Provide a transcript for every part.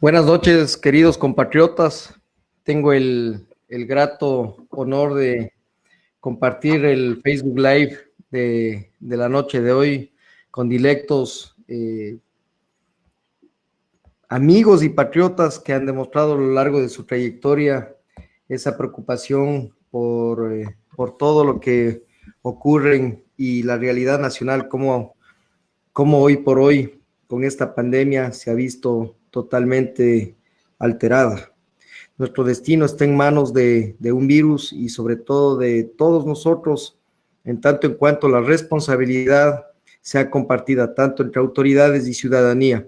Buenas noches, queridos compatriotas. Tengo el grato honor de compartir el Facebook Live de la noche de hoy con dilectos amigos y patriotas que han demostrado a lo largo de su trayectoria esa preocupación por todo lo que ocurre y la realidad nacional, como hoy por hoy con esta pandemia se ha visto totalmente alterada. Nuestro destino está en manos de un virus y sobre todo de todos nosotros, en tanto en cuanto la responsabilidad sea compartida tanto entre autoridades y ciudadanía.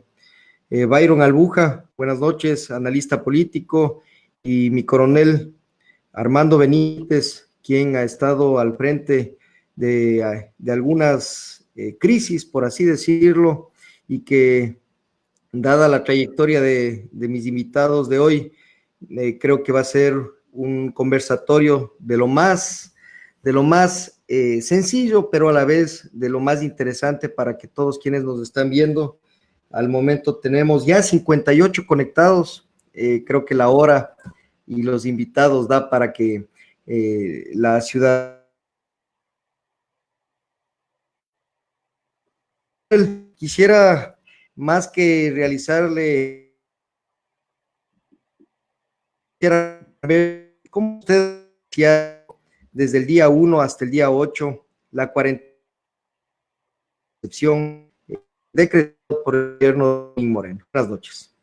Byron Albuja, buenas noches, analista político, y mi coronel Armando Benítez, quien ha estado al frente de algunas crisis, por así decirlo, y que, dada la trayectoria de mis invitados de hoy, creo que va a ser un conversatorio de lo más sencillo, pero a la vez de lo más interesante para que todos quienes nos están viendo, al momento tenemos ya 58 conectados, creo que la hora y los invitados da para que la ciudad quisiera más que realizarle, quisiera ver cómo usted desde el día 1 hasta el día 8 la cuarentena decretado por el gobierno de Moreno. Buenas noches.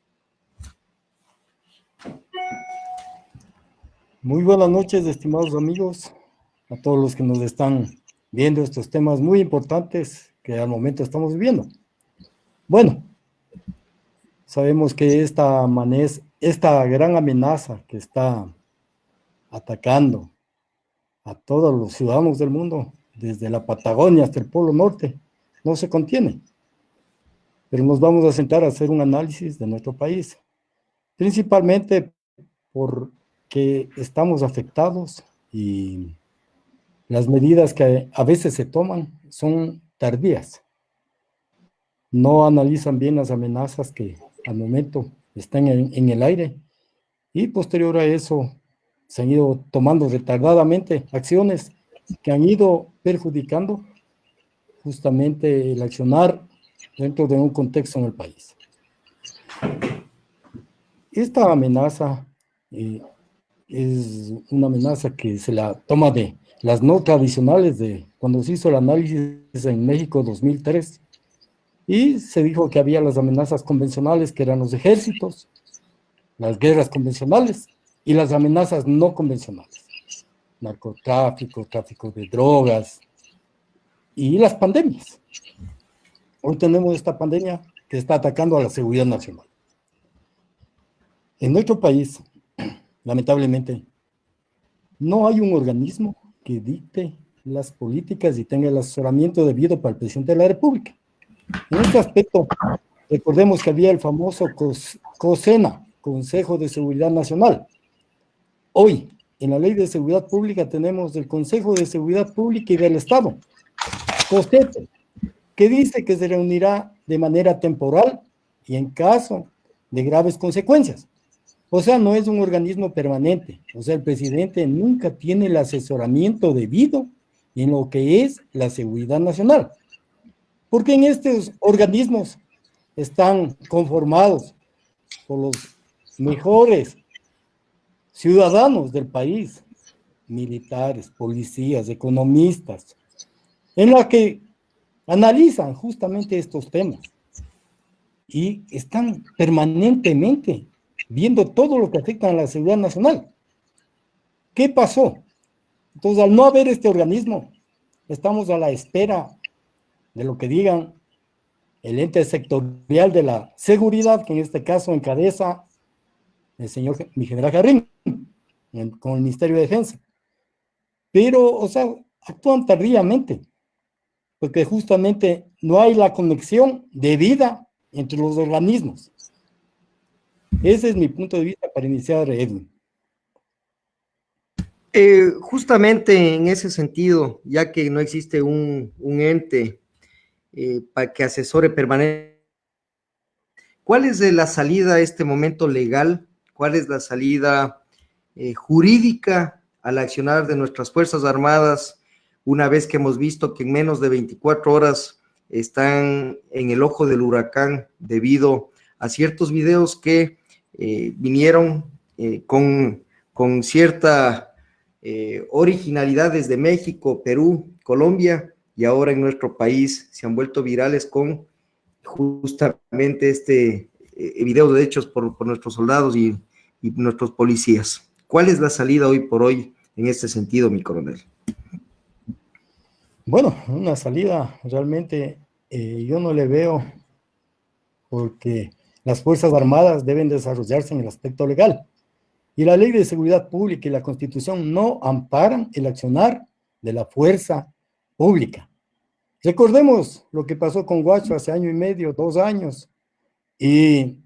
Muy buenas noches, estimados amigos, a todos los que nos están viendo estos temas muy importantes que al momento estamos viviendo. Bueno, sabemos que esta gran amenaza que está atacando a todos los ciudadanos del mundo, desde la Patagonia hasta el Polo Norte, no se contiene. Pero nos vamos a sentar a hacer un análisis de nuestro país, principalmente porque estamos afectados y las medidas que a veces se toman son tardías. No analizan bien las amenazas que al momento están en el aire y posterior a eso se han ido tomando retardadamente acciones que han ido perjudicando justamente el accionar dentro de un contexto en el país. Esta amenaza es una amenaza que se la toma de las no tradicionales de cuando se hizo el análisis en México 2003 y se dijo que había las amenazas convencionales que eran los ejércitos, las guerras convencionales y las amenazas no convencionales, narcotráfico, tráfico de drogas y las pandemias. Hoy tenemos esta pandemia que está atacando a la seguridad nacional. En nuestro país, lamentablemente, no hay un organismo que dicte las políticas y tenga el asesoramiento debido para el presidente de la República. En este aspecto, recordemos que había el famoso COSENA, Consejo de Seguridad Nacional. Hoy, en la Ley de Seguridad Pública, tenemos el Consejo de Seguridad Pública y del Estado, COSETE, que dice que se reunirá de manera temporal y en caso de graves consecuencias. O sea, no es un organismo permanente. O sea, el presidente nunca tiene el asesoramiento debido en lo que es la seguridad nacional. Porque en estos organismos están conformados por los mejores ciudadanos del país, militares, policías, economistas, en la que analizan justamente estos temas y están permanentemente viendo todo lo que afecta a la seguridad nacional. ¿Qué pasó? Entonces, al no haber este organismo, estamos a la espera de lo que digan el ente sectorial de la seguridad, que en este caso encabeza mi general Jarrín, con el Ministerio de Defensa. Pero, o sea, actúan tardíamente, porque justamente no hay la conexión debida entre los organismos. Ese es mi punto de vista para iniciar, Edwin. Justamente en ese sentido, ya que no existe un ente para que asesore permanentemente, ¿Cuál es la salida a este momento legal? ¿Cuál es la salida jurídica al accionar de nuestras Fuerzas Armadas, una vez que hemos visto que en menos de 24 horas están en el ojo del huracán debido a ciertos videos que vinieron con cierta originalidad desde México, Perú, Colombia, y ahora en nuestro país se han vuelto virales con justamente videos hechos por nuestros soldados y nuestros policías? ¿Cuál es la salida hoy por hoy en este sentido, mi coronel? Bueno, una salida realmente yo no le veo, porque las Fuerzas Armadas deben desarrollarse en el aspecto legal. Y la Ley de Seguridad Pública y la Constitución no amparan el accionar de la fuerza pública. Recordemos lo que pasó con Guacho hace año y medio, 2 años, y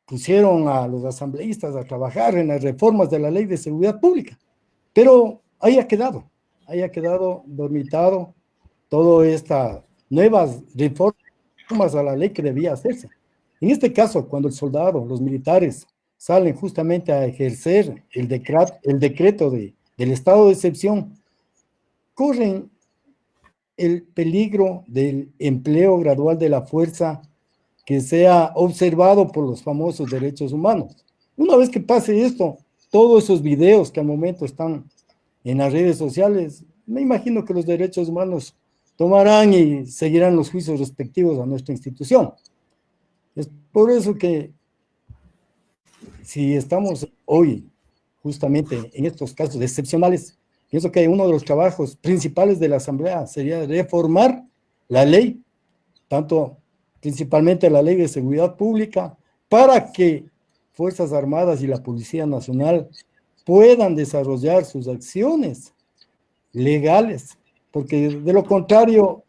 pusieron a los asambleístas a trabajar en las reformas de la Ley de Seguridad Pública. Pero ahí ha quedado dormitado todas estas nuevas reformas a la ley que debía hacerse. En este caso, cuando el soldado, los militares, salen justamente a ejercer el decreto del estado de excepción, corren el peligro del empleo gradual de la fuerza que sea observado por los famosos derechos humanos. Una vez que pase esto, todos esos videos que al momento están en las redes sociales, me imagino que los derechos humanos tomarán y seguirán los juicios respectivos a nuestra institución. Es por eso que si estamos hoy justamente en estos casos excepcionales, pienso que uno de los trabajos principales de la Asamblea sería reformar la ley, tanto principalmente la Ley de Seguridad Pública, para que Fuerzas Armadas y la Policía Nacional puedan desarrollar sus acciones legales, porque de lo contrario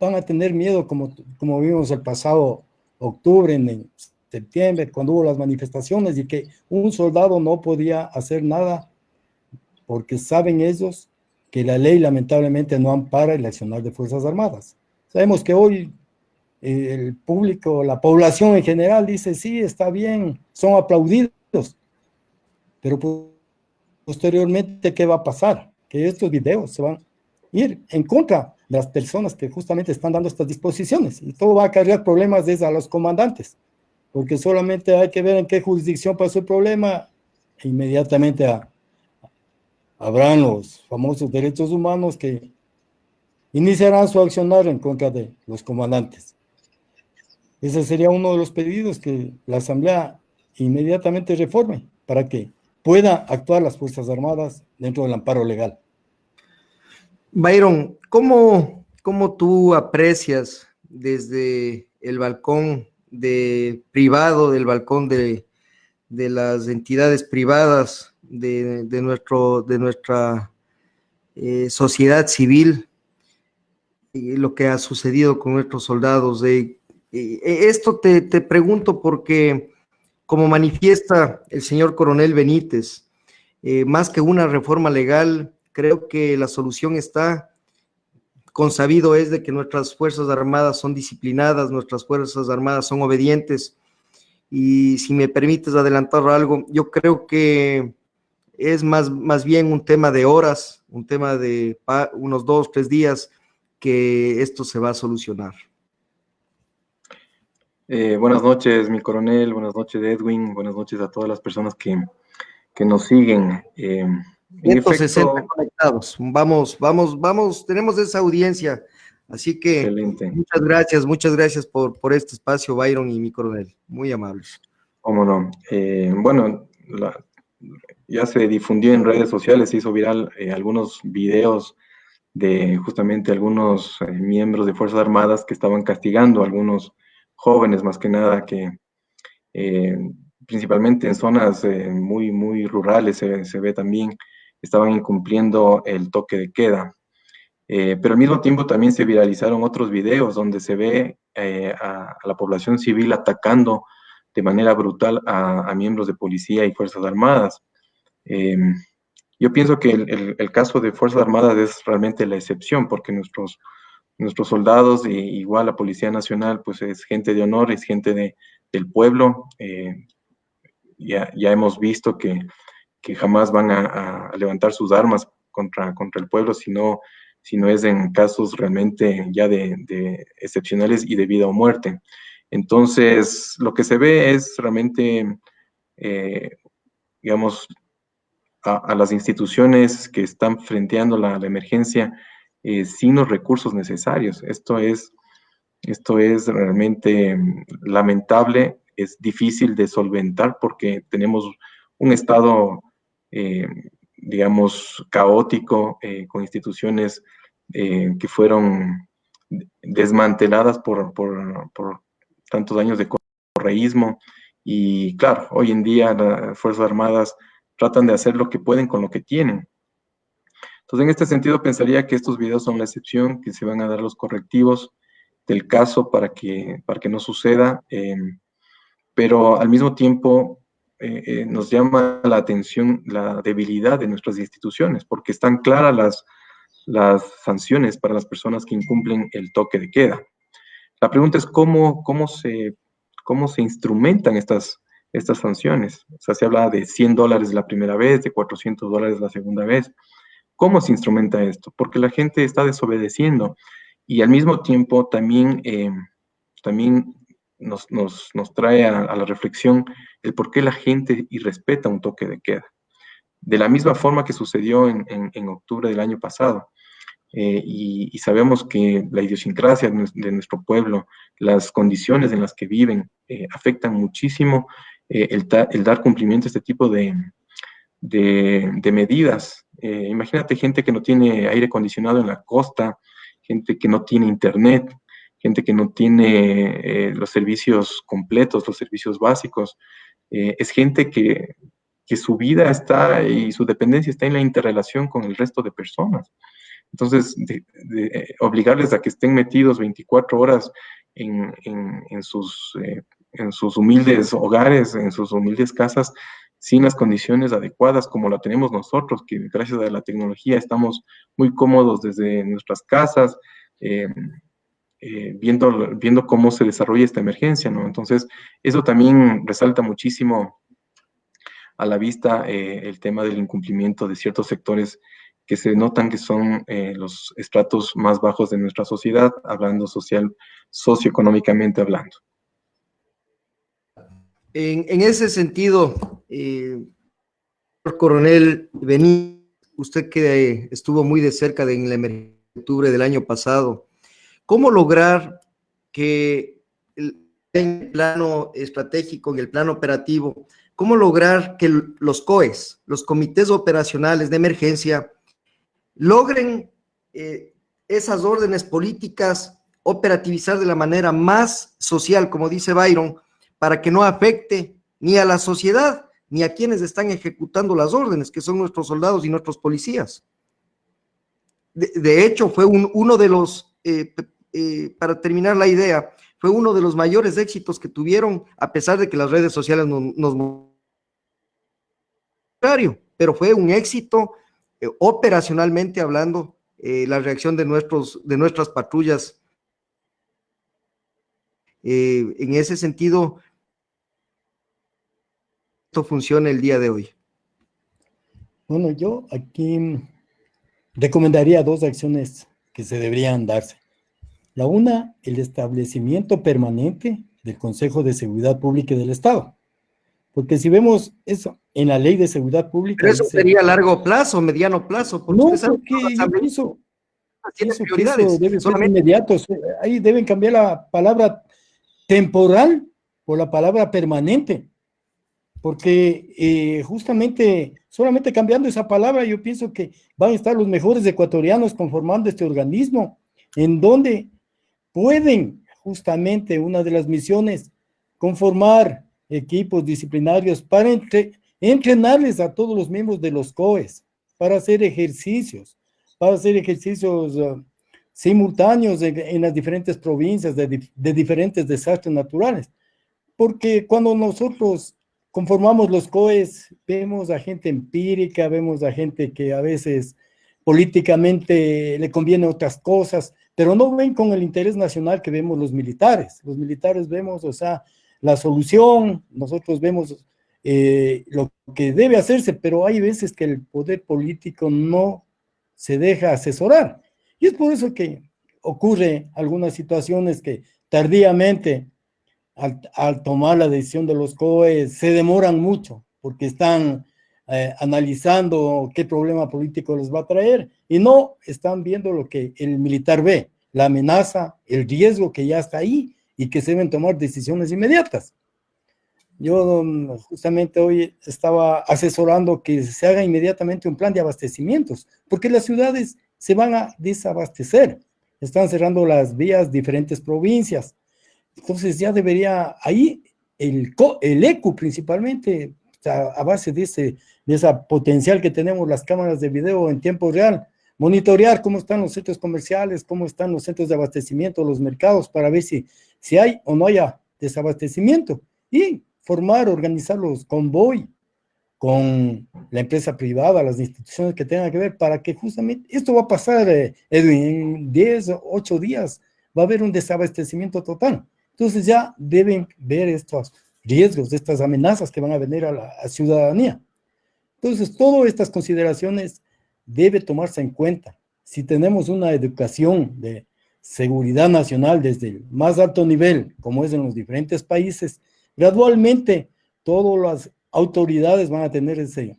van a tener miedo, como vimos el pasado octubre, en septiembre, cuando hubo las manifestaciones y que un soldado no podía hacer nada, porque saben ellos que la ley lamentablemente no ampara el accionar de Fuerzas Armadas. Sabemos que hoy el público, la población en general dice, sí, está bien, son aplaudidos, pero posteriormente, ¿qué va a pasar? Que estos videos se van a ir en contra de las personas que justamente están dando estas disposiciones, y todo va a acarrear problemas desde a los comandantes, porque solamente hay que ver en qué jurisdicción pasó el problema, e inmediatamente habrán los famosos derechos humanos que iniciarán su accionar en contra de los comandantes. Ese sería uno de los pedidos, que la Asamblea inmediatamente reforme para que pueda actuar las Fuerzas Armadas dentro del amparo legal. Byron, ¿cómo tú aprecias desde el balcón privado, del balcón de las entidades privadas de nuestra sociedad civil, lo que ha sucedido con nuestros soldados? Esto te pregunto porque, como manifiesta el señor coronel Benítez, más que una reforma legal, creo que la solución está, consabido es de que nuestras Fuerzas Armadas son disciplinadas, nuestras Fuerzas Armadas son obedientes, y si me permites adelantar algo, yo creo que es más bien un tema de horas, un tema de unos 2, 3 días, que esto se va a solucionar. Buenas noches, mi coronel, buenas noches, Edwin, buenas noches a todas las personas que nos siguen. En 160 efecto, conectados, vamos, tenemos esa audiencia, así que excelente. muchas gracias por este espacio, Byron y mi coronel, muy amables. Cómo no. Bueno, ya se difundió en redes sociales, se hizo viral algunos videos de justamente algunos miembros de Fuerzas Armadas que estaban castigando a algunos jóvenes, más que nada, que principalmente en zonas muy rurales se ve también, estaban incumpliendo el toque de queda. Pero al mismo tiempo también se viralizaron otros videos donde se ve a la población civil atacando de manera brutal a miembros de policía y Fuerzas Armadas. Yo pienso que el caso de Fuerzas Armadas es realmente la excepción, porque nuestros soldados, y igual la Policía Nacional, pues es gente de honor, es gente del pueblo. Ya hemos visto que jamás van a levantar sus armas contra el pueblo, si no es en casos realmente ya de excepcionales y de vida o muerte. Entonces, lo que se ve es realmente, digamos, a las instituciones que están frenteando la emergencia sin los recursos necesarios. Esto es realmente lamentable, es difícil de solventar porque tenemos un Estado, digamos, caótico, con instituciones que fueron desmanteladas por tantos años de correísmo. Y claro, hoy en día las Fuerzas Armadas tratan de hacer lo que pueden con lo que tienen. Entonces, en este sentido, pensaría que estos videos son la excepción, que se van a dar los correctivos del caso para que no suceda, pero al mismo tiempo nos llama la atención la debilidad de nuestras instituciones, porque están claras las sanciones para las personas que incumplen el toque de queda. La pregunta es cómo se instrumentan estas sanciones. O sea, se habla de $100 la primera vez, de $400 la segunda vez. ¿Cómo se instrumenta esto? Porque la gente está desobedeciendo y al mismo tiempo también, también nos trae a la reflexión el por qué la gente irrespeta un toque de queda. De la misma forma que sucedió en octubre del año pasado. Y sabemos que la idiosincrasia de nuestro pueblo, las condiciones en las que viven, afectan muchísimo el dar cumplimiento a este tipo de medidas. Imagínate gente que no tiene aire acondicionado en la costa, gente que no tiene internet, gente que no tiene los servicios completos, los servicios básicos. Es gente que su vida está y su dependencia está en la interrelación con el resto de personas. Entonces, obligarles a que estén metidos 24 horas en sus humildes hogares, en sus humildes casas, sin las condiciones adecuadas como la tenemos nosotros, que gracias a la tecnología estamos muy cómodos desde nuestras casas, viendo cómo se desarrolla esta emergencia, ¿no? Entonces, eso también resalta muchísimo a la vista el tema del incumplimiento de ciertos sectores que se notan que son los estratos más bajos de nuestra sociedad, hablando socioeconómicamente hablando. En ese sentido, coronel Benítez, usted que estuvo muy de cerca en la emergencia de octubre del año pasado, ¿cómo lograr que en el plano estratégico, en el plano operativo, cómo lograr que los COEs, los comités operacionales de emergencia, logren esas órdenes políticas operativizar de la manera más social, como dice Byron, para que no afecte ni a la sociedad ni a quienes están ejecutando las órdenes, que son nuestros soldados y nuestros policías? De hecho, fue uno de los, para terminar la idea, fue uno de los mayores éxitos que tuvieron, a pesar de que las redes sociales nos pero fue un éxito operacionalmente hablando, la reacción de nuestras patrullas. En ese sentido, esto funciona el día de hoy. Bueno, yo aquí recomendaría 2 acciones que se deberían darse. La una, el establecimiento permanente del Consejo de Seguridad Pública del Estado. Porque si vemos eso en la Ley de Seguridad Pública... Pero eso sería a largo plazo, mediano plazo. Porque no, porque yo pienso que eso debe ser inmediato. Ahí deben cambiar la palabra temporal por la palabra permanente. Porque justamente, solamente cambiando esa palabra, yo pienso que van a estar los mejores ecuatorianos conformando este organismo, en donde pueden, justamente, una de las misiones, conformar equipos disciplinarios para entrenarles a todos los miembros de los COEs, para hacer ejercicios simultáneos en las diferentes provincias de diferentes desastres naturales. Porque cuando nosotros conformamos los COEs, vemos a gente empírica, vemos a gente que a veces políticamente le conviene otras cosas, pero no ven con el interés nacional que vemos los militares. Los militares vemos, o sea, la solución, nosotros vemos lo que debe hacerse, pero hay veces que el poder político no se deja asesorar. Y es por eso que ocurre algunas situaciones que tardíamente, al tomar la decisión de los COE, se demoran mucho, porque están analizando qué problema político les va a traer, y no están viendo lo que el militar ve, la amenaza, el riesgo que ya está ahí, y que se deben tomar decisiones inmediatas. Yo justamente hoy estaba asesorando que se haga inmediatamente un plan de abastecimientos, porque las ciudades se van a desabastecer, están cerrando las vías diferentes provincias, entonces ya debería, ahí el ECU principalmente, a base de esa potencial que tenemos las cámaras de video en tiempo real, monitorear cómo están los centros comerciales, cómo están los centros de abastecimiento, los mercados, para ver si hay o no haya desabastecimiento, y formar, organizar los convoy con la empresa privada, las instituciones que tengan que ver, para que justamente, esto va a pasar, Edwin, en 10 o 8 días, va a haber un desabastecimiento total. Entonces ya deben ver estos riesgos, estas amenazas que van a venir a la ciudadanía. Entonces, todas estas consideraciones debe tomarse en cuenta. Si tenemos una educación de seguridad nacional desde el más alto nivel, como es en los diferentes países, gradualmente todas las autoridades van a tener ese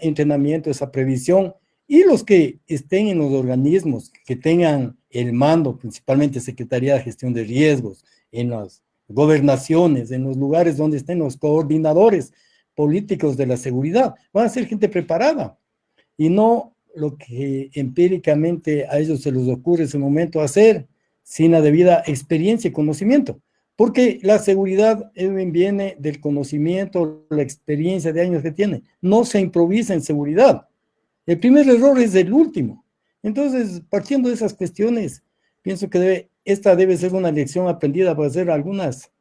entrenamiento, esa previsión, y los que estén en los organismos que tengan el mando, principalmente Secretaría de Gestión de Riesgos, en las gobernaciones, en los lugares donde estén los coordinadores políticos de la seguridad, van a ser gente preparada, y no lo que empíricamente a ellos se les ocurre en ese momento hacer, sin la debida experiencia y conocimiento, porque la seguridad viene del conocimiento, la experiencia de años que tiene, no se improvisa en seguridad. El primer error es el último. Entonces, partiendo de esas cuestiones, pienso que esta debe ser una lección aprendida para hacer algunas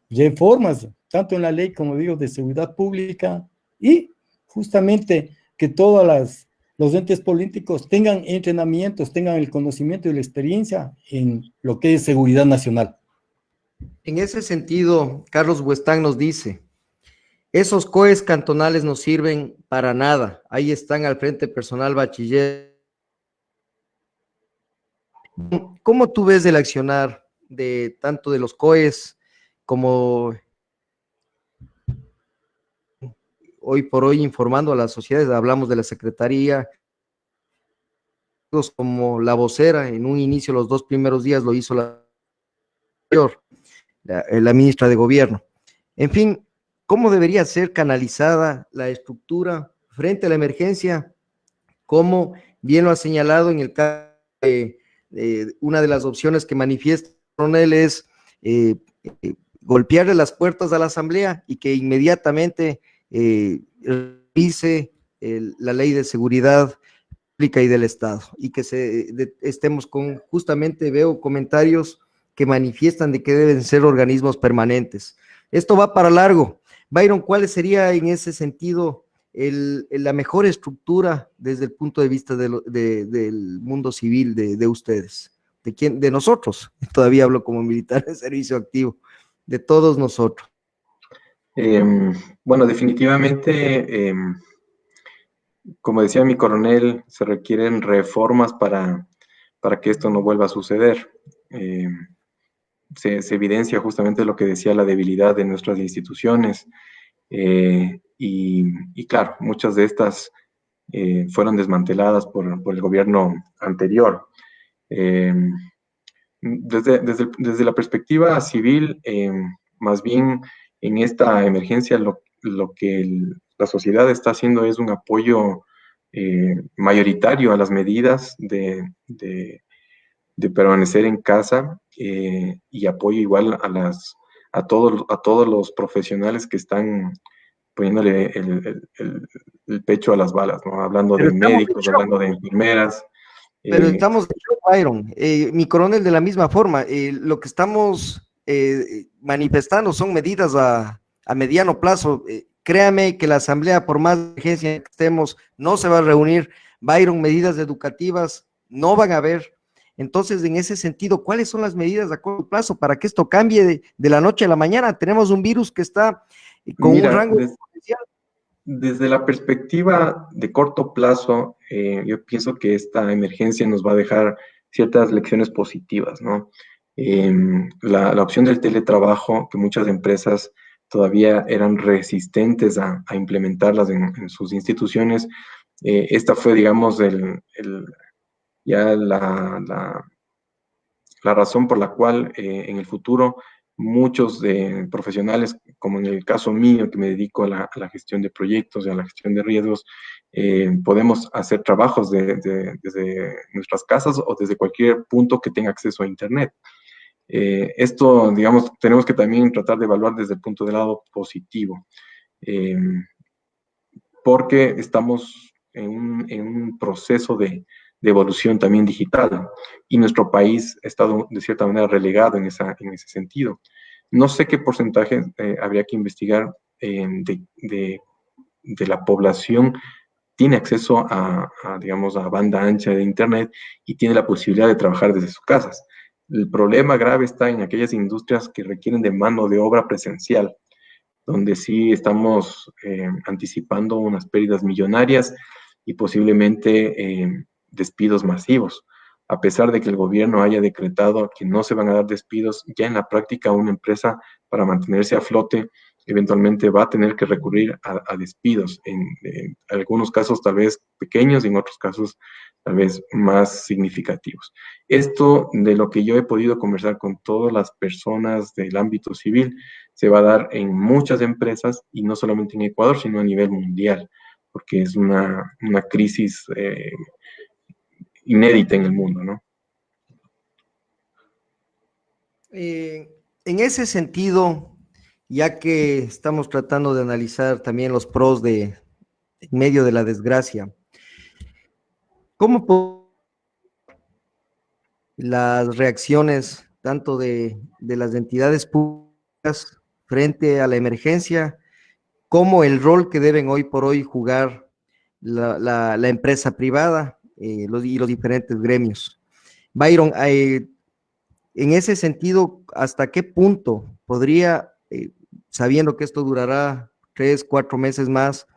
reformas, tanto en la ley, como digo, de seguridad pública, y justamente que todos los entes políticos tengan entrenamientos, tengan el conocimiento y la experiencia en lo que es seguridad nacional. En ese sentido, Carlos Buestán nos dice: esos COEs cantonales no sirven para nada. Ahí están al frente personal bachiller. ¿Cómo tú ves el accionar de tanto de los COEs como hoy por hoy informando a las sociedades? Hablamos de la Secretaría, como la vocera, en un inicio los 2 primeros días lo hizo la ministra de Gobierno. En fin, ¿cómo debería ser canalizada la estructura frente a la emergencia? Como bien lo ha señalado en el caso de una de las opciones que manifiesta el coronel es golpearle las puertas a la Asamblea y que inmediatamente revise la ley de seguridad pública y del Estado, y que estemos con, justamente veo comentarios que manifiestan de que deben ser organismos permanentes. Esto va para largo. Byron, ¿cuál sería en ese sentido la mejor estructura desde el punto de vista del mundo civil de ustedes? ¿De quién? De nosotros. Todavía hablo como militar en servicio activo. De todos nosotros. Bueno, definitivamente, como decía mi coronel, se requieren reformas para que esto no vuelva a suceder. Se evidencia justamente lo que decía, la debilidad de nuestras instituciones, y claro, muchas de estas fueron desmanteladas por el gobierno anterior. Desde la perspectiva civil, más bien en esta emergencia lo que la sociedad está haciendo es un apoyo mayoritario a las medidas de permanecer en casa, y apoyo igual a todos los profesionales que están poniéndole el pecho a las balas, ¿no? Hablando de médicos, hablando de enfermeras. Pero estamos de shock, Byron. Mi coronel, de la misma forma, lo que estamos manifestando son medidas a mediano plazo. Créame que la Asamblea, por más urgencia que estemos, no se va a reunir. Byron, medidas educativas no van a haber. Entonces, en ese sentido, ¿cuáles son las medidas a corto plazo para que esto cambie de la noche a la mañana? Tenemos un virus que está con un Mira, rango exponencial. desde la perspectiva de corto plazo, yo pienso que esta emergencia nos va a dejar ciertas lecciones positivas, ¿no? La opción del teletrabajo, que muchas empresas todavía eran resistentes a implementarlas en sus instituciones, esta fue, digamos, ya la razón por la cual en el futuro muchos profesionales, como en el caso mío, que me dedico a la gestión de proyectos y a la gestión de riesgos, podemos hacer trabajos desde nuestras casas o desde cualquier punto que tenga acceso a Internet. Esto, digamos, tenemos que también tratar de evaluar desde el punto de lado positivo, eh, porque estamos en un proceso de evolución también digital y nuestro país ha estado de cierta manera relegado en ese sentido. No sé qué porcentaje habría que investigar de la población tiene acceso digamos, a banda ancha de Internet y tiene la posibilidad de trabajar desde sus casas. El problema grave está en aquellas industrias que requieren de mano de obra presencial, donde sí estamos anticipando unas pérdidas millonarias y posiblemente despidos masivos. A pesar de que el gobierno haya decretado que no se van a dar despidos, ya en la práctica una empresa para mantenerse a flote eventualmente va a tener que recurrir a despidos, en algunos casos tal vez pequeños y en otros casos tal vez más significativos. Esto de lo que yo he podido conversar con todas las personas del ámbito civil se va a dar en muchas empresas y no solamente en Ecuador, sino a nivel mundial, porque es una crisis inédita en el mundo, ¿no? En ese sentido, ya que estamos tratando de analizar también los pros en medio de la desgracia, ¿cómo las reacciones tanto de las entidades públicas frente a la emergencia, como el rol que deben hoy por hoy jugar la empresa privada y los diferentes gremios? Byron, en ese sentido, ¿hasta qué punto podría, sabiendo que esto durará 3, 4 meses más,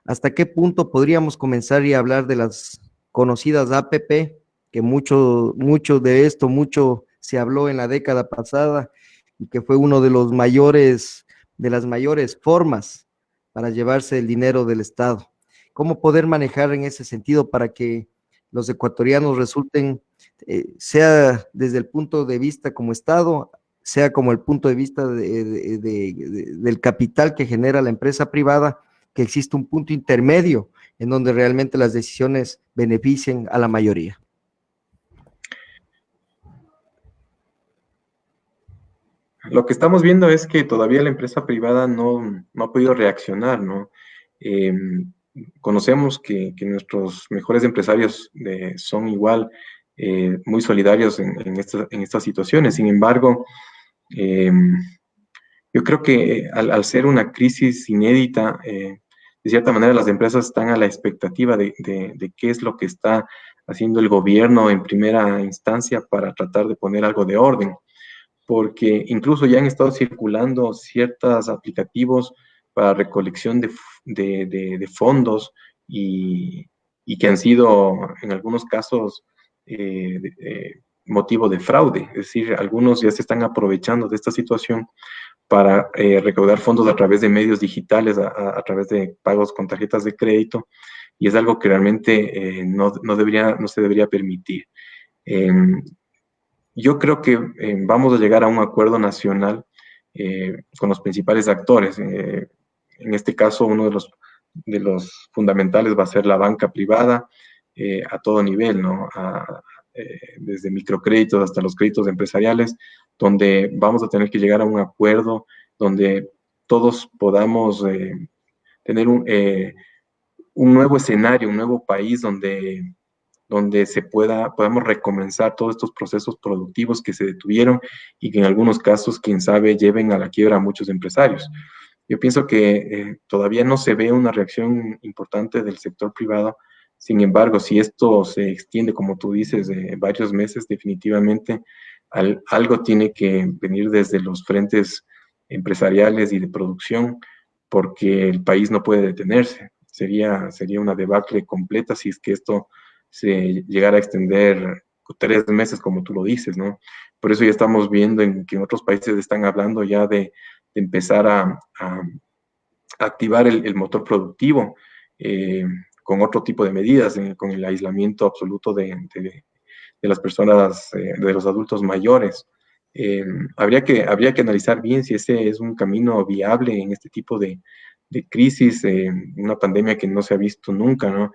hasta qué punto podríamos comenzar y hablar de las conocidas APP, que mucho de esto, mucho se habló en la década pasada y que fue uno de las mayores formas para llevarse el dinero del Estado? ¿Cómo poder manejar en ese sentido para que los ecuatorianos resulten, sea desde el punto de vista como Estado, sea como el punto de vista del capital que genera la empresa privada, que existe un punto intermedio en donde realmente las decisiones beneficien a la mayoría? Lo que estamos viendo es que todavía la empresa privada no ha podido reaccionar, ¿no? Eh, Conocemos que nuestros mejores empresarios son igual muy solidarios en estas situaciones. Sin embargo, eh, yo creo que al ser una crisis inédita, de cierta manera las empresas están a la expectativa de qué es lo que está haciendo el gobierno en primera instancia para tratar de poner algo de orden, porque incluso ya han estado circulando ciertos aplicativos para recolección de fondos y, y que han sido en algunos casos motivo de fraude. Es decir, algunos ya se están aprovechando de esta situación para recaudar fondos a través de medios digitales, a través de pagos con tarjetas de crédito, y es algo que realmente no se debería permitir. Eh, yo creo que vamos a llegar a un acuerdo nacional con los principales actores. En este caso, uno de los fundamentales va a ser la banca privada a todo nivel, ¿no? Desde microcréditos hasta los créditos empresariales, donde vamos a tener que llegar a un acuerdo donde todos podamos tener un nuevo escenario, un nuevo país donde podamos recomenzar todos estos procesos productivos que se detuvieron y que en algunos casos, quién sabe, lleven a la quiebra a muchos empresarios. Yo pienso que todavía no se ve una reacción importante del sector privado Sin embargo, si esto se extiende, como tú dices, varios meses, definitivamente algo tiene que venir desde los frentes empresariales y de producción, porque el país no puede detenerse. Sería una debacle completa si es que esto se llegara a extender 3 meses, como tú lo dices, ¿no? Por eso ya estamos viendo en que otros países están hablando ya de empezar a activar el motor productivo con otro tipo de medidas, con el aislamiento absoluto de las personas, de los adultos mayores. Habría que analizar bien si ese es un camino viable en este tipo de crisis, una pandemia que no se ha visto nunca, ¿no?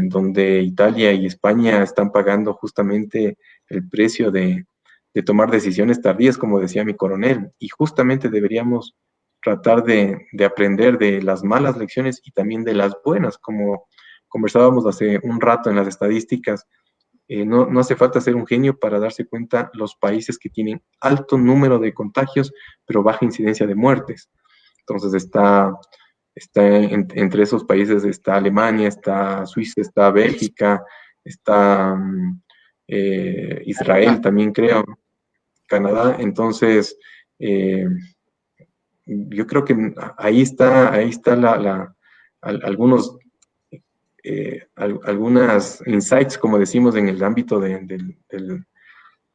Donde Italia y España están pagando justamente el precio de tomar decisiones tardías, como decía mi coronel, y justamente deberíamos tratar de aprender de las malas lecciones y también de las buenas, como conversábamos hace un rato en las estadísticas. No hace falta ser un genio para darse cuenta los países que tienen alto número de contagios, pero baja incidencia de muertes. Entonces entre esos países está Alemania, está Suiza, está Bélgica, está Israel también creo, Canadá. Entonces, yo creo que ahí está algunos algunas insights, como decimos, en el ámbito de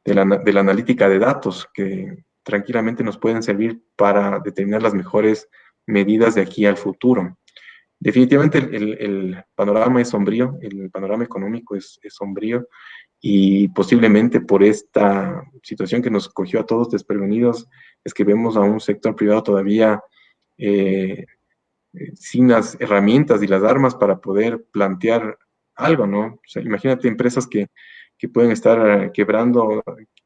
la analítica de datos, que tranquilamente nos pueden servir para determinar las mejores medidas de aquí al futuro. Definitivamente el panorama es sombrío, el panorama económico es sombrío, y posiblemente por esta situación que nos cogió a todos desprevenidos es que vemos a un sector privado todavía eh, sin las herramientas y las armas para poder plantear algo, ¿no? O sea, imagínate empresas que pueden estar quebrando,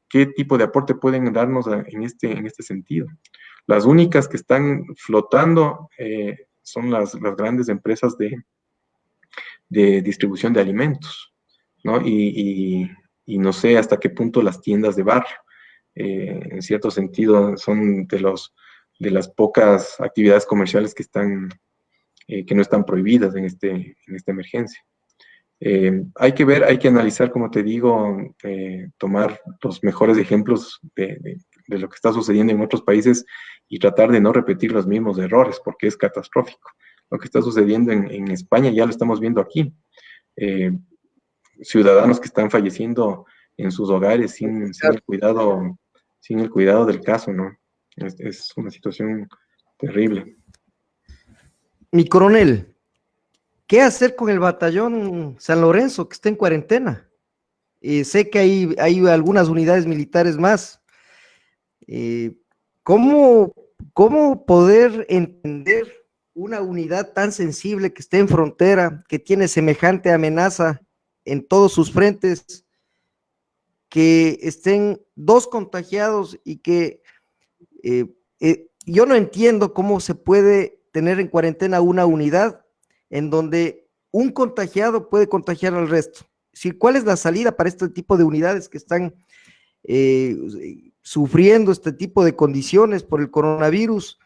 ¿qué tipo de aporte pueden darnos en este sentido? Las únicas que están flotando son las grandes empresas de distribución de alimentos, ¿no? Y no sé hasta qué punto las tiendas de barrio, en cierto sentido, son de las pocas actividades comerciales que no están prohibidas en esta emergencia. Hay que ver, hay que analizar, como te digo, tomar los mejores ejemplos de lo que está sucediendo en otros países y tratar de no repetir los mismos errores, porque es catastrófico. Lo que está sucediendo en España ya lo estamos viendo aquí. Eh, Ciudadanos que están falleciendo en sus hogares sin el cuidado del caso, ¿no? Es una situación terrible. Mi coronel, ¿qué hacer con el batallón San Lorenzo que está en cuarentena? Sé que hay algunas unidades militares más. Eh, ¿cómo, ¿Cómo poder entender una unidad tan sensible que esté en frontera, que tiene semejante amenaza en todos sus frentes, que estén dos contagiados y que yo no entiendo cómo se puede tener en cuarentena una unidad en donde un contagiado puede contagiar al resto? Sí, ¿cuál es la salida para este tipo de unidades que están eh, sufriendo este tipo de condiciones por el coronavirus?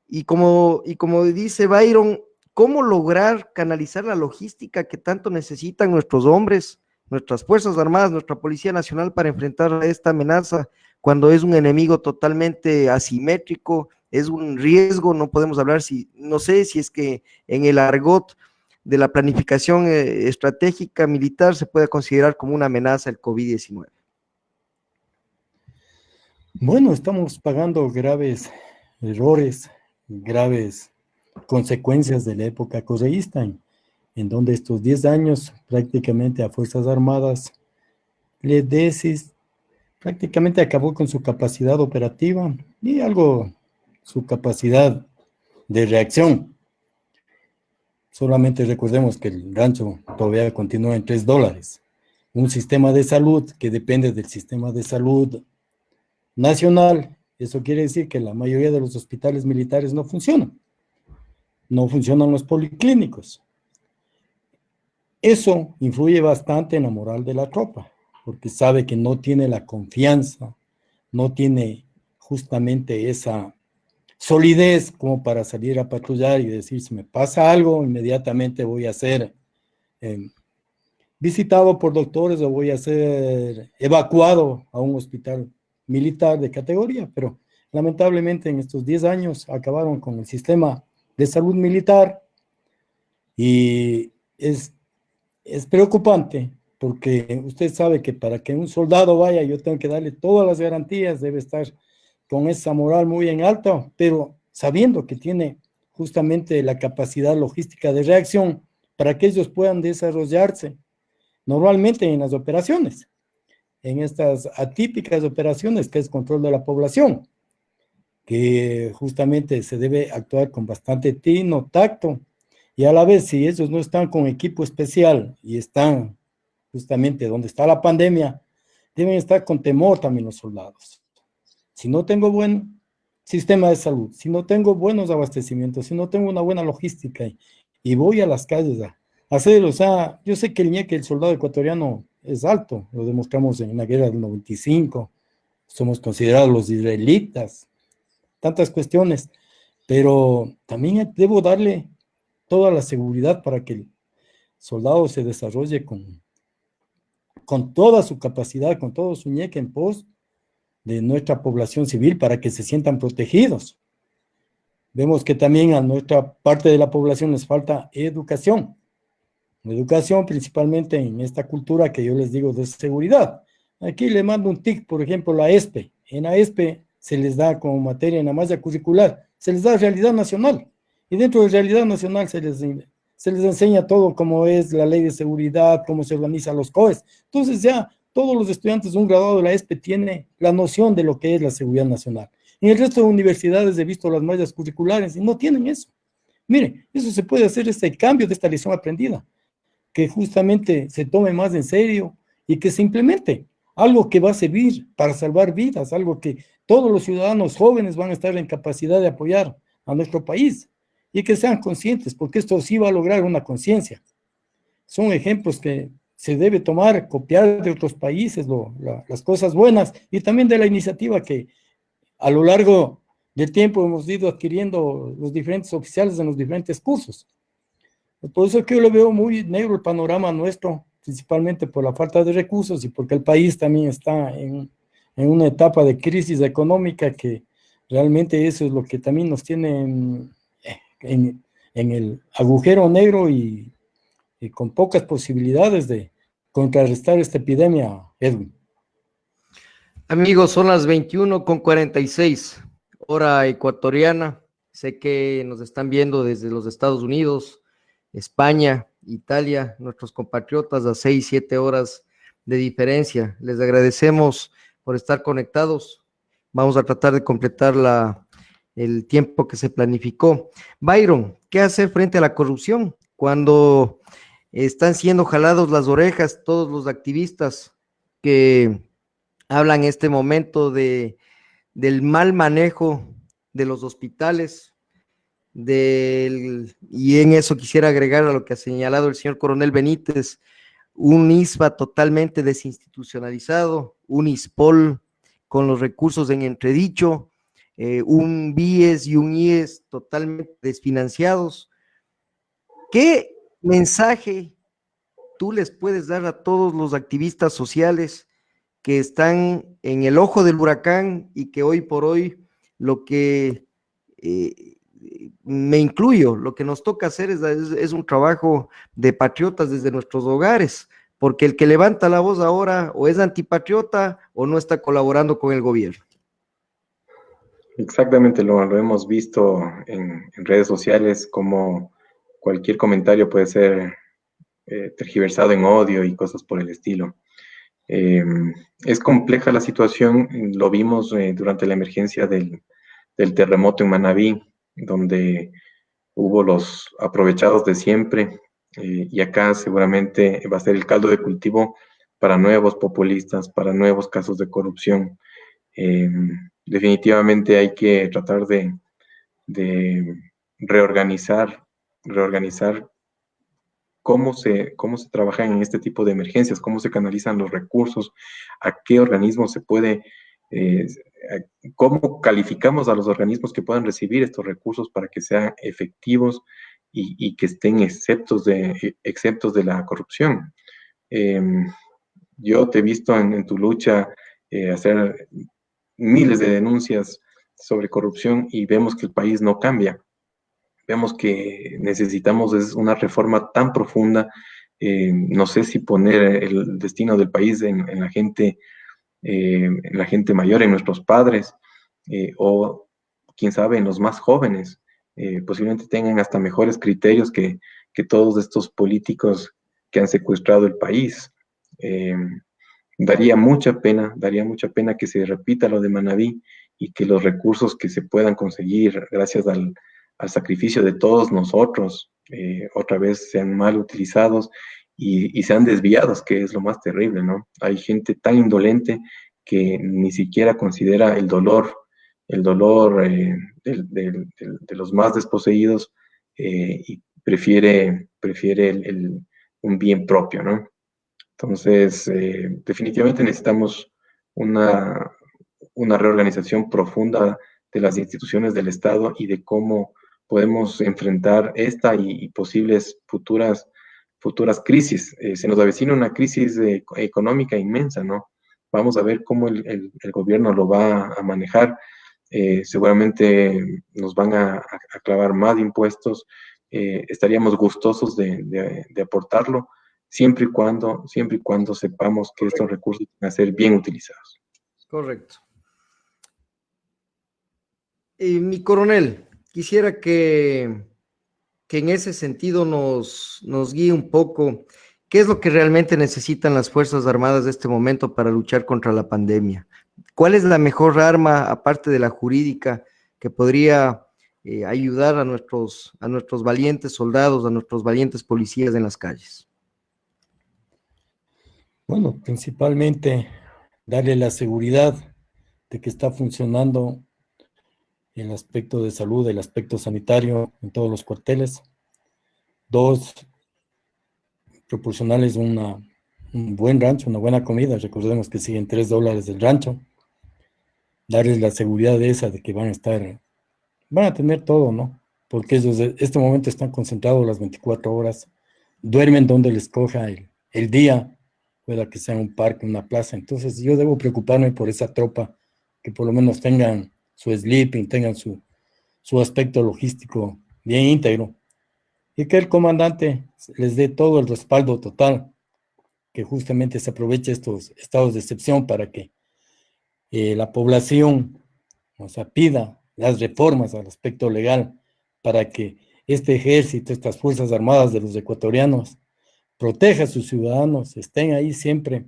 Y como dice Byron, ¿cómo lograr canalizar la logística que tanto necesitan nuestros hombres, nuestras Fuerzas Armadas, nuestra Policía Nacional para enfrentar esta amenaza cuando es un enemigo totalmente asimétrico, es un riesgo? No podemos hablar no sé si es que en el argot de la planificación estratégica militar se puede considerar como una amenaza el COVID-19. Bueno, estamos pagando graves errores, graves consecuencias de la época correísta, en donde estos 10 años prácticamente a Fuerzas Armadas le prácticamente acabó con su capacidad operativa y algo su capacidad de reacción. Solamente recordemos que el rancho todavía continúa en $3. Un sistema de salud que depende del sistema de salud nacional. Eso quiere decir que la mayoría de los hospitales militares no funcionan. No funcionan los policlínicos. Eso influye bastante en la moral de la tropa, porque sabe que no tiene la confianza, no tiene justamente esa solidez como para salir a patrullar y decir, si me pasa algo, inmediatamente voy a hacer visitado por doctores o voy a ser evacuado a un hospital militar de categoría, pero lamentablemente en estos 10 años acabaron con el sistema de salud militar y es preocupante porque usted sabe que para que un soldado vaya yo tengo que darle todas las garantías, debe estar con esa moral muy en alta, pero sabiendo que tiene justamente la capacidad logística de reacción para que ellos puedan desarrollarse normalmente en las operaciones, en estas atípicas operaciones que es control de la población, que justamente se debe actuar con bastante tino, tacto, y a la vez si ellos no están con equipo especial y están justamente donde está la pandemia, deben estar con temor también los soldados. Si no tengo buen sistema de salud, si no tengo buenos abastecimientos, si no tengo una buena logística y voy a las calles a hacerlo, o sea, yo sé que el ñeque, el soldado ecuatoriano es alto, lo demostramos en la guerra del 95, somos considerados los israelitas, tantas cuestiones, pero también debo darle toda la seguridad para que el soldado se desarrolle con toda su capacidad, con todo su ñeque en pos de nuestra población civil para que se sientan protegidos. Vemos que también a nuestra parte de la población les falta educación principalmente en esta cultura que yo les digo de seguridad. Aquí le mando un tic, por ejemplo, la ESPE. En la ESPE se les da como materia en la malla curricular, se les da realidad nacional. Y dentro de realidad nacional se les enseña todo como es la ley de seguridad, cómo se organizan los COEs. Entonces ya todos los estudiantes, un graduado de la ESPE tiene la noción de lo que es la seguridad nacional. En el resto de universidades he visto las mallas curriculares y no tienen eso. Mire, eso se puede hacer, este cambio de esta lección aprendida, que justamente se tome más en serio y que se implemente algo que va a servir para salvar vidas, algo que todos los ciudadanos jóvenes van a estar en capacidad de apoyar a nuestro país y que sean conscientes, porque esto sí va a lograr una conciencia. Son ejemplos que se debe tomar, copiar de otros países, las cosas buenas y también de la iniciativa que a lo largo del tiempo hemos ido adquiriendo los diferentes oficiales en los diferentes cursos. Por eso es que yo le veo muy negro el panorama nuestro, principalmente por la falta de recursos y porque el país también está en una etapa de crisis económica que realmente eso es lo que también nos tiene en el agujero negro y con pocas posibilidades de contrarrestar esta epidemia, Edwin. Amigos, son las 21:46, hora ecuatoriana. Sé que nos están viendo desde los Estados Unidos, España, Italia, nuestros compatriotas a 6, 7 horas de diferencia. Les agradecemos por estar conectados. Vamos a tratar de completar el tiempo que se planificó. Byron, ¿qué hacer frente a la corrupción cuando están siendo jalados las orejas todos los activistas que hablan en este momento del mal manejo de los hospitales? Y en eso quisiera agregar a lo que ha señalado el señor coronel Benítez, un ISPA totalmente desinstitucionalizado, un ISPOL con los recursos en entredicho, un BIES y un IES totalmente desfinanciados. ¿Qué mensaje tú les puedes dar a todos los activistas sociales que están en el ojo del huracán y que hoy por hoy lo que me incluyo, lo que nos toca hacer es un trabajo de patriotas desde nuestros hogares, porque el que levanta la voz ahora o es antipatriota o no está colaborando con el gobierno? Exactamente, lo hemos visto en redes sociales, como cualquier comentario puede ser tergiversado en odio y cosas por el estilo. Es compleja la situación, lo vimos durante la emergencia del terremoto en Manabí, donde hubo los aprovechados de siempre, y acá seguramente va a ser el caldo de cultivo para nuevos populistas, para nuevos casos de corrupción. Definitivamente hay que tratar de reorganizar cómo se trabaja en este tipo de emergencias, cómo se canalizan los recursos, a qué organismos se puede, cómo calificamos a los organismos que puedan recibir estos recursos para que sean efectivos y que estén exceptos de la corrupción. Yo te he visto en tu lucha hacer miles de denuncias sobre corrupción y vemos que el país no cambia. Vemos que necesitamos es una reforma tan profunda. No sé si poner el destino del país en la gente mayor, en nuestros padres, o quién sabe, en los más jóvenes. Posiblemente tengan hasta mejores criterios que todos estos políticos que han secuestrado el país. Eh, daría mucha pena que se repita lo de Manabí y que los recursos que se puedan conseguir gracias al sacrificio de todos nosotros otra vez sean mal utilizados y sean desviados, que es lo más terrible, ¿no? Hay gente tan indolente que ni siquiera considera el dolor de los más desposeídos y prefiere un bien propio, ¿no? Entonces, definitivamente necesitamos una, una reorganización profunda de las instituciones del Estado y de cómo podemos enfrentar esta y posibles futuras crisis. Se nos avecina una crisis económica inmensa, ¿no? Vamos a ver cómo el gobierno lo va a manejar. Seguramente nos van a clavar más impuestos. Estaríamos gustosos de aportarlo siempre y cuando sepamos que estos recursos van a ser bien utilizados. Correcto. Mi coronel, quisiera que en ese sentido nos guíe un poco qué es lo que realmente necesitan las Fuerzas Armadas de este momento para luchar contra la pandemia. ¿Cuál es la mejor arma, aparte de la jurídica, que podría ayudar a nuestros valientes soldados, a nuestros valientes policías en las calles? Bueno, principalmente darle la seguridad de que está funcionando el aspecto de salud, el aspecto sanitario en todos los cuarteles. Dos, proporcionarles un buen rancho, una buena comida. Recordemos que siguen $3 del rancho. Darles la seguridad de que van a tener todo, ¿no? Porque ellos en este momento están concentrados las 24 horas, duermen donde les coja el día, pueda que sea un parque, una plaza. Entonces yo debo preocuparme por esa tropa, que por lo menos tengan su sleeping, tengan su aspecto logístico bien íntegro, y que el comandante les dé todo el respaldo total, que justamente se aproveche estos estados de excepción para que la población, o sea, pida las reformas al aspecto legal para que este ejército, estas fuerzas armadas de los ecuatorianos, proteja a sus ciudadanos, estén ahí siempre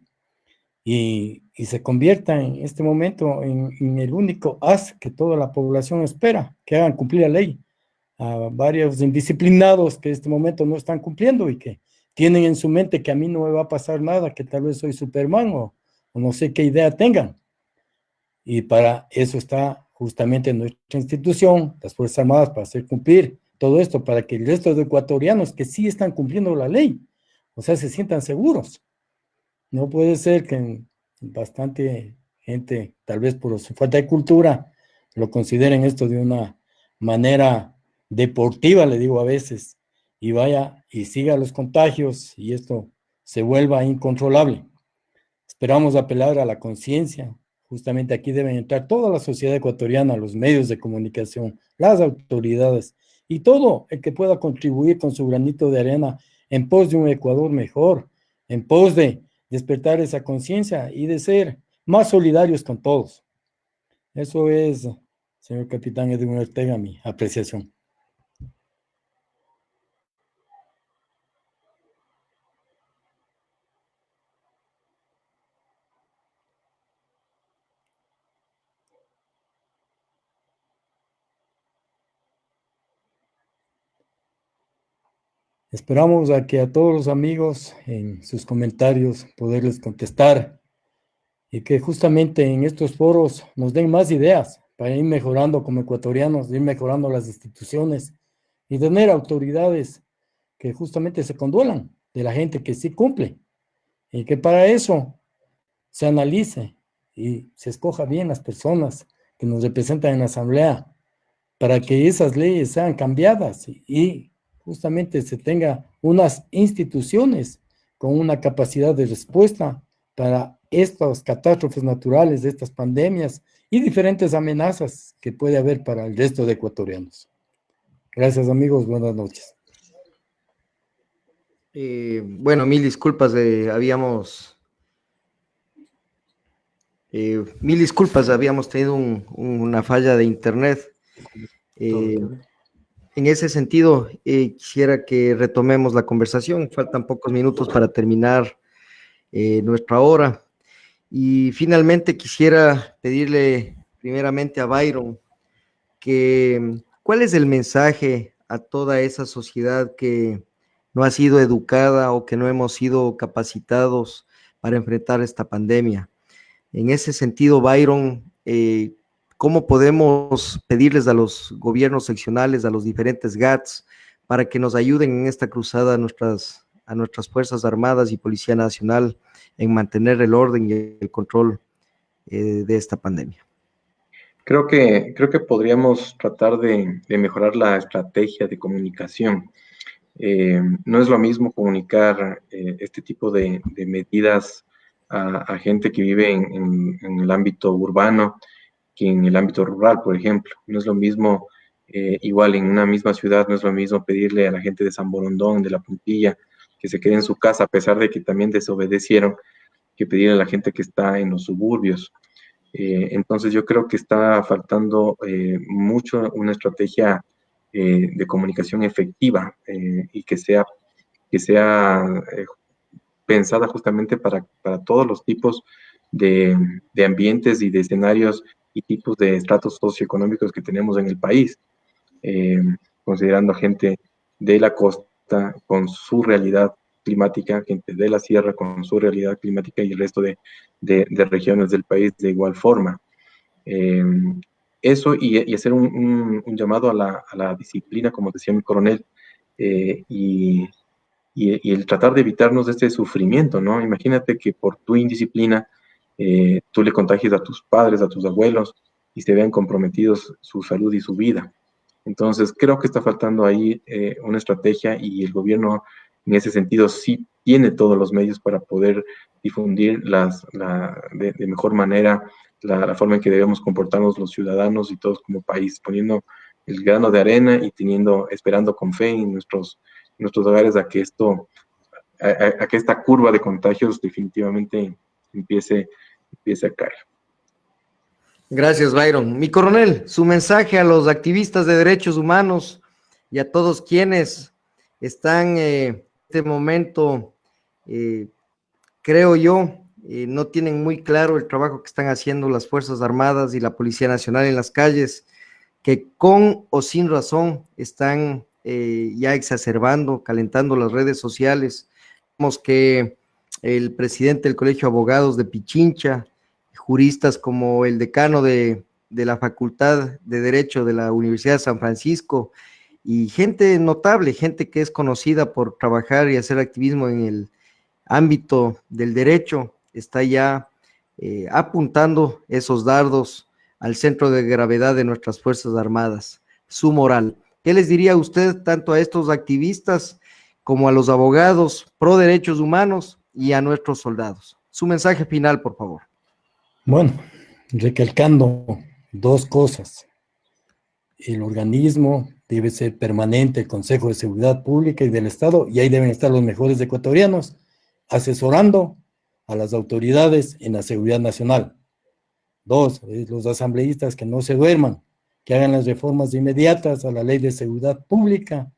y se convierta en este momento en el único haz que toda la población espera, que hagan cumplir la ley a varios indisciplinados que en este momento no están cumpliendo y que tienen en su mente que a mí no me va a pasar nada, que tal vez soy Superman o no sé qué idea tengan. Y para eso está justamente nuestra institución, las Fuerzas Armadas, para hacer cumplir todo esto, para que el resto de ecuatorianos que sí están cumpliendo la ley, o sea, se sientan seguros. No puede ser que bastante gente, tal vez por su falta de cultura, lo consideren esto de una manera deportiva, le digo a veces, y vaya y siga los contagios y esto se vuelva incontrolable. Esperamos apelar a la conciencia. Justamente aquí deben entrar toda la sociedad ecuatoriana, los medios de comunicación, las autoridades y todo el que pueda contribuir con su granito de arena en pos de un Ecuador mejor, en pos de despertar esa conciencia y de ser más solidarios con todos. Eso es, señor capitán Edwin Ortega, mi apreciación. Esperamos a que a todos los amigos en sus comentarios poderles contestar y que justamente en estos foros nos den más ideas para ir mejorando como ecuatorianos, ir mejorando las instituciones y tener autoridades que justamente se conduelan de la gente que sí cumple y que para eso se analice y se escoja bien las personas que nos representan en la asamblea para que esas leyes sean cambiadas y justamente se tenga unas instituciones con una capacidad de respuesta para estas catástrofes naturales, de estas pandemias y diferentes amenazas que puede haber para el resto de ecuatorianos. Gracias, amigos. Buenas noches. Bueno, mil disculpas, habíamos tenido una falla de internet. En ese sentido, quisiera que retomemos la conversación. Faltan pocos minutos para terminar nuestra hora. Y finalmente quisiera pedirle primeramente a Byron ¿cuál es el mensaje a toda esa sociedad que no ha sido educada o que no hemos sido capacitados para enfrentar esta pandemia? En ese sentido, Byron, ¿cómo podemos pedirles a los gobiernos seccionales, a los diferentes GATS, para que nos ayuden en esta cruzada a nuestras Fuerzas Armadas y Policía Nacional en mantener el orden y el control de esta pandemia? Creo que podríamos tratar de mejorar la estrategia de comunicación. No es lo mismo comunicar este tipo de medidas a gente que vive en el ámbito urbano que en el ámbito rural, por ejemplo. No es lo mismo, igual en una misma ciudad, no es lo mismo pedirle a la gente de San Borondón, de La Puntilla, que se quede en su casa, a pesar de que también desobedecieron, que pedirle a la gente que está en los suburbios. Entonces yo creo que está faltando mucho una estrategia de comunicación efectiva y que sea pensada justamente para todos los tipos de ambientes y de escenarios y tipos de estratos socioeconómicos que tenemos en el país, considerando gente de la costa con su realidad climática, gente de la sierra con su realidad climática y el resto de regiones del país de igual forma. Eso y hacer un llamado a la disciplina, como decía mi coronel, y el tratar de evitarnos este sufrimiento, ¿no? Imagínate que por tu indisciplina tú le contagies a tus padres, a tus abuelos y se vean comprometidos su salud y su vida. Entonces, creo que está faltando ahí una estrategia y el gobierno en ese sentido sí tiene todos los medios para poder difundir de mejor manera la forma en que debemos comportarnos los ciudadanos y todos como país, poniendo el grano de arena y esperando con fe en nuestros hogares a que esta curva de contagios definitivamente empiece a caer. Gracias, Byron. Mi coronel, su mensaje a los activistas de derechos humanos y a todos quienes están en este momento, creo yo, no tienen muy claro el trabajo que están haciendo las Fuerzas Armadas y la Policía Nacional en las calles, que con o sin razón están ya exacerbando, calentando las redes sociales. Vemos que el presidente del Colegio de Abogados de Pichincha, juristas como el decano de la Facultad de Derecho de la Universidad de San Francisco y gente notable, gente que es conocida por trabajar y hacer activismo en el ámbito del derecho, está ya apuntando esos dardos al centro de gravedad de nuestras Fuerzas Armadas, su moral. ¿Qué les diría usted tanto a estos activistas como a los abogados pro derechos humanos y a nuestros soldados? Su mensaje final, por favor. Bueno, recalcando dos cosas. El organismo debe ser permanente, el Consejo de Seguridad Pública y del Estado, y ahí deben estar los mejores ecuatorianos, asesorando a las autoridades en la seguridad nacional. Dos, los asambleístas que no se duerman, que hagan las reformas inmediatas a la Ley de Seguridad Pública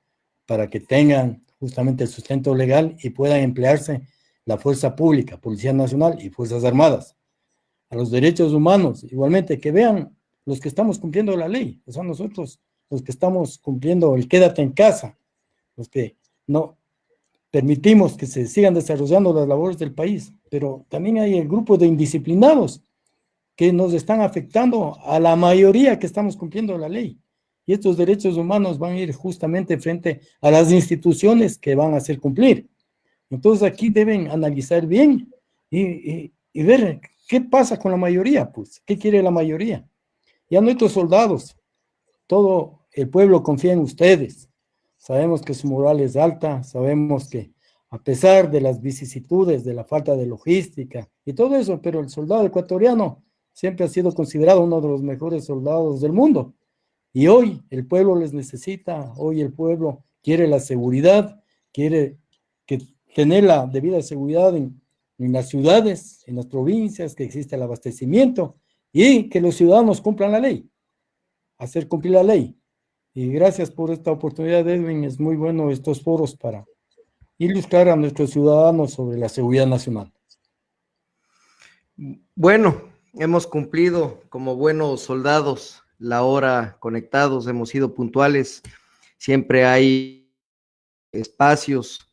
para que tengan justamente el sustento legal y puedan emplearse la fuerza pública, Policía Nacional y Fuerzas Armadas. A los derechos humanos, igualmente, que vean los que estamos cumpliendo la ley, o sea, nosotros, los que estamos cumpliendo el quédate en casa, los que no permitimos que se sigan desarrollando las labores del país, pero también hay el grupo de indisciplinados que nos están afectando a la mayoría que estamos cumpliendo la ley. Y estos derechos humanos van a ir justamente frente a las instituciones que van a hacer cumplir. Entonces aquí deben analizar bien y ver qué pasa con la mayoría, pues, qué quiere la mayoría. Ya nuestros soldados, todo el pueblo confía en ustedes. sabemos que su moral es alta, sabemos que a pesar de las vicisitudes, de la falta de logística y todo eso, pero el soldado ecuatoriano siempre ha sido considerado uno de los mejores soldados del mundo. Y hoy el pueblo les necesita, hoy el pueblo quiere la seguridad, quiere tener la debida seguridad en las ciudades, en las provincias, que existe el abastecimiento y que los ciudadanos cumplan la ley, hacer cumplir la ley. Y gracias por esta oportunidad, Edwin. Es muy bueno estos foros para ilustrar a nuestros ciudadanos sobre la seguridad nacional. Bueno, hemos cumplido como buenos soldados la hora conectados, hemos sido puntuales. Siempre hay espacios,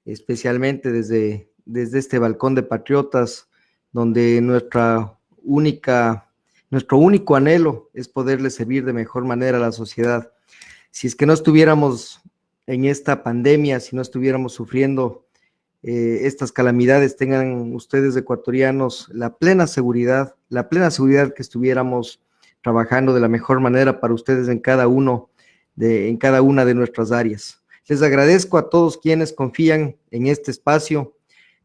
especialmente desde este balcón de patriotas, donde nuestro único anhelo es poderle servir de mejor manera a la sociedad. Si es que no estuviéramos en esta pandemia, si no estuviéramos sufriendo estas calamidades, tengan ustedes ecuatorianos la plena seguridad que estuviéramos trabajando de la mejor manera para ustedes en cada una de nuestras áreas. Les agradezco a todos quienes confían en este espacio.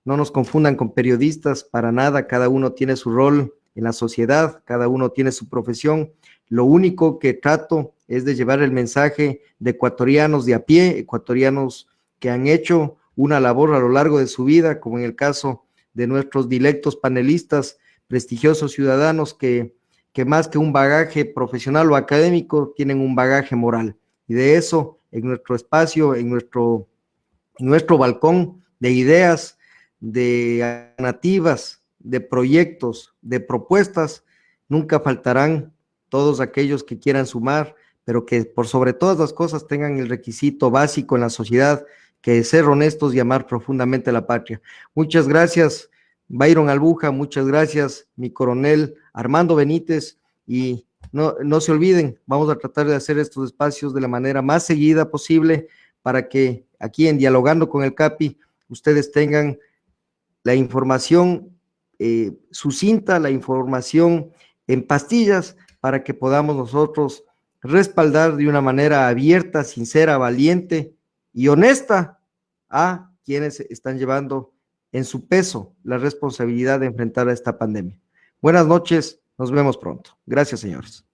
No nos confundan con periodistas, para nada, cada uno tiene su rol en la sociedad, cada uno tiene su profesión. Lo único que trato es de llevar el mensaje de ecuatorianos de a pie, ecuatorianos que han hecho una labor a lo largo de su vida, como en el caso de nuestros dilectos panelistas, prestigiosos ciudadanos que más que un bagaje profesional o académico, tienen un bagaje moral. Y de eso, en nuestro espacio, en nuestro balcón de ideas, de alternativas, de proyectos, de propuestas, nunca faltarán todos aquellos que quieran sumar, pero que por sobre todas las cosas tengan el requisito básico en la sociedad, que es ser honestos y amar profundamente a la patria. Muchas gracias, Byron Albuja, muchas gracias, mi coronel Armando Benítez, y no se olviden, vamos a tratar de hacer estos espacios de la manera más seguida posible para que aquí en Dialogando con el Capi ustedes tengan la información sucinta, la información en pastillas, para que podamos nosotros respaldar de una manera abierta, sincera, valiente y honesta a quienes están llevando en su peso la responsabilidad de enfrentar a esta pandemia. Buenas noches, nos vemos pronto. Gracias, señores.